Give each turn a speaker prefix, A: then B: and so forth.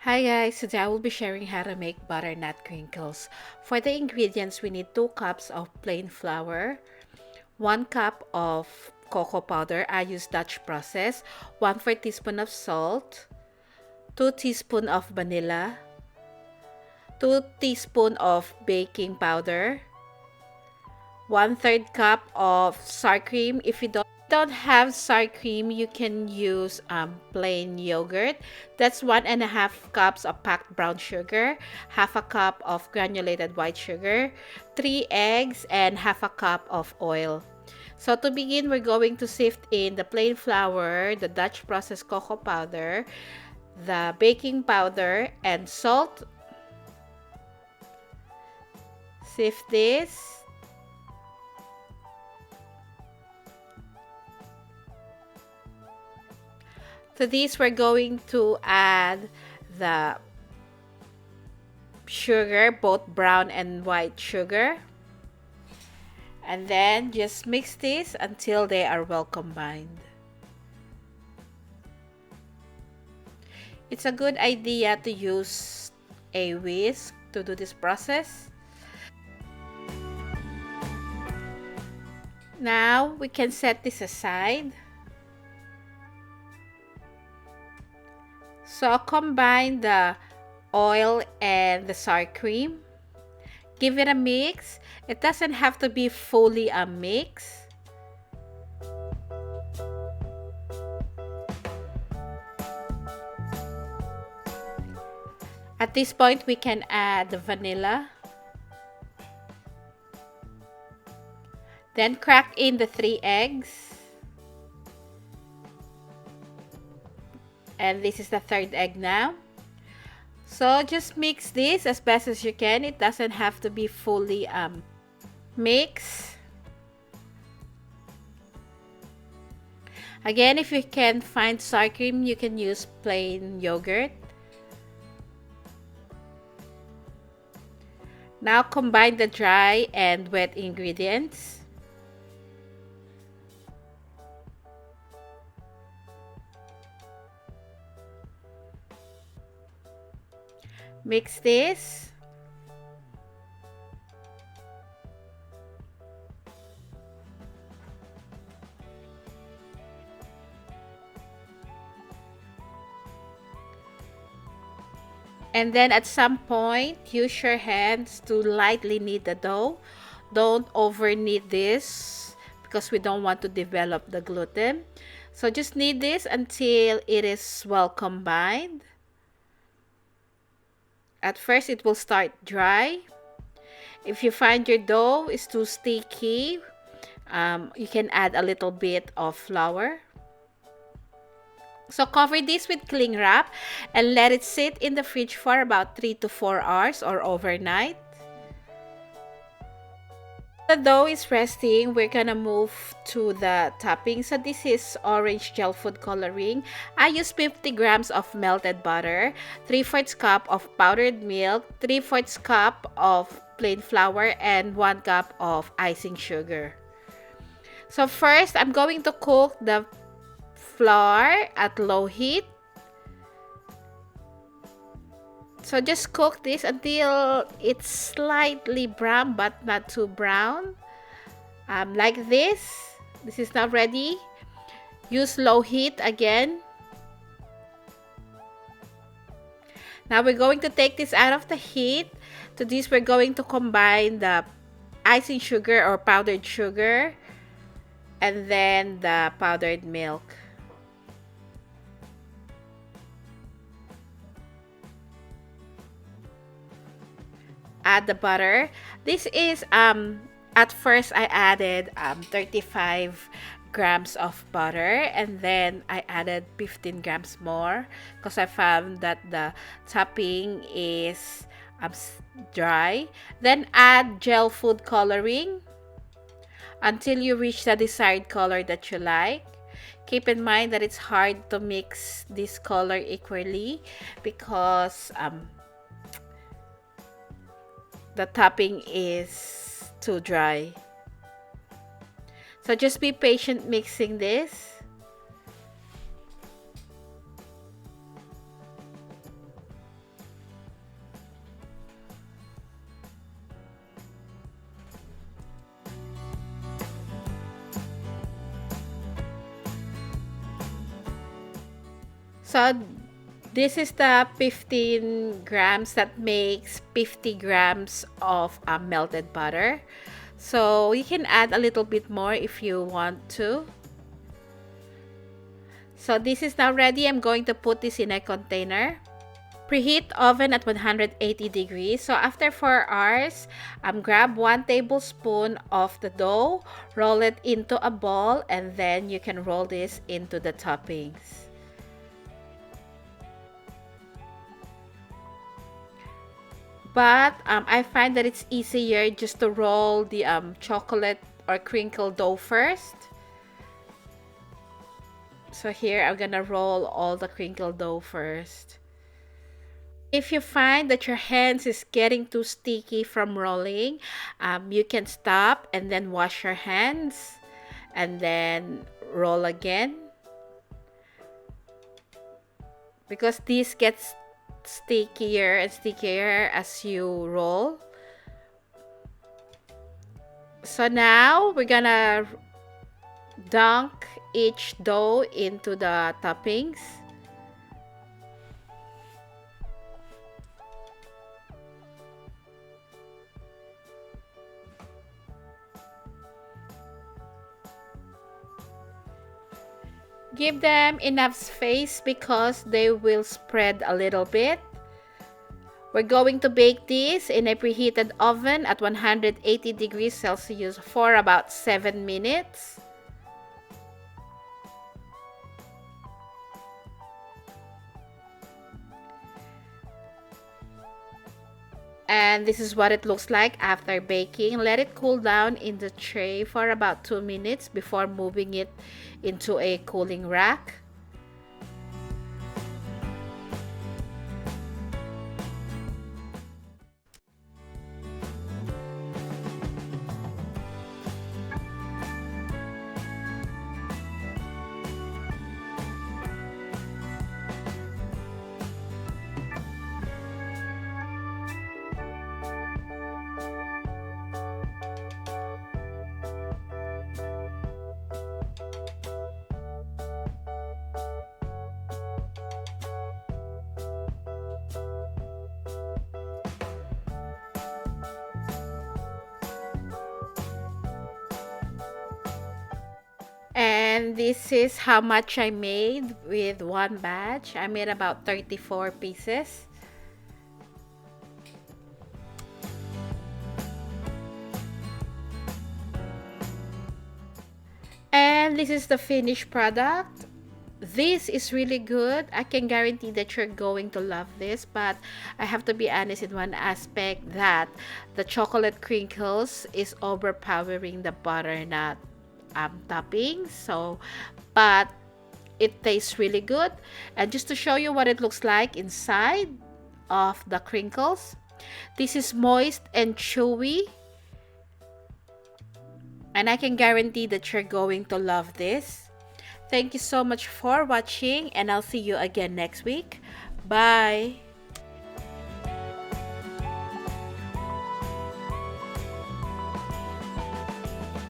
A: Hi guys, today I will be sharing how to make butternut crinkles. For the ingredients, we need 2 cups of plain flour, 1 cup of cocoa powder, I use Dutch process, 1/4 teaspoon of salt, 2 teaspoon of vanilla, 2 teaspoon of baking powder, 1/3 cup of sour cream. If you don't have sour cream, you can use plain yogurt. That's 1.5 cups of packed brown sugar, half a cup of granulated white sugar, 3 eggs, and half a cup of oil. So to begin, we're going to sift in the plain flour, the Dutch processed cocoa powder, the baking powder, and salt. Sift this. To this, we're going to add the sugar, both brown and white sugar. And then just mix this until they are well combined. It's a good idea to use a whisk to do this process. Now we can set this aside. So combine the oil and the sour cream. Give it a mix. It doesn't have to be fully a mix. At this point, we can add the vanilla. Then crack in the 3 eggs. And this is the 3rd egg now. So just mix this as best as you can. It doesn't have to be fully mixed. Again, if you can find sour cream, you can use plain yogurt. Now combine the dry and wet ingredients. Mix this. And then at some point, use your hands to lightly knead the dough. Don't over knead this because we don't want to develop the gluten. So just knead this until it is well combined. At first, it will start dry. If you find your dough is too sticky, you can add a little bit of flour. So cover this with cling wrap and let it sit in the fridge for about 3 to 4 hours or overnight. The dough is resting. We're gonna move to the topping. So this is orange gel food coloring. I use 50 grams of melted butter, 3/4 cup of powdered milk, 3/4 cup of plain flour, and 1 cup of icing sugar. So first, I'm going to cook the flour at low heat. So just cook this until it's slightly brown but not too brown. Like this. This is now ready. Use low heat again. Now we're going to take this out of the heat. To this, we're going to combine the icing sugar or powdered sugar and then the powdered milk. Add the butter. This is at first I added 35 grams of butter, and then I added 15 grams more because I found that the topping is dry. Then add gel food coloring until you reach the desired color that you like. Keep in mind that it's hard to mix this color equally because the topping is too dry. So just be patient mixing this. So this is the 15 grams that makes 50 grams of melted butter. So you can add a little bit more if you want to. So this is now ready. I'm going to put this in a container. Preheat oven at 180 degrees. So after 4 hours, grab 1 tablespoon of the dough, roll it into a ball, and then you can roll this into the toppings. But I find that it's easier just to roll the chocolate or crinkle dough first. So here I'm gonna roll all the crinkle dough first. If you find that your hands is getting too sticky from rolling, you can stop and then wash your hands and then roll again, because this gets stickier and stickier as you roll. So now we're gonna dunk each dough into the toppings. Give them enough space because they will spread a little bit. We're going to bake this in a preheated oven at 180 degrees Celsius for about 7 minutes. And this is what it looks like after baking. Let it cool down in the tray for about 2 minutes before moving it into a cooling rack. And this is how much I made with one batch. I made about 34 pieces. And this is the finished product. This is really good. I can guarantee that you're going to love this, but I have to be honest in one aspect that the chocolate crinkles is overpowering the butternut topping. So, but it tastes really good. And just to show you what it looks like inside of the crinkles, this is moist and chewy. And I can guarantee that you're going to love this. Thank you so much for watching, and I'll see you again next week. Bye!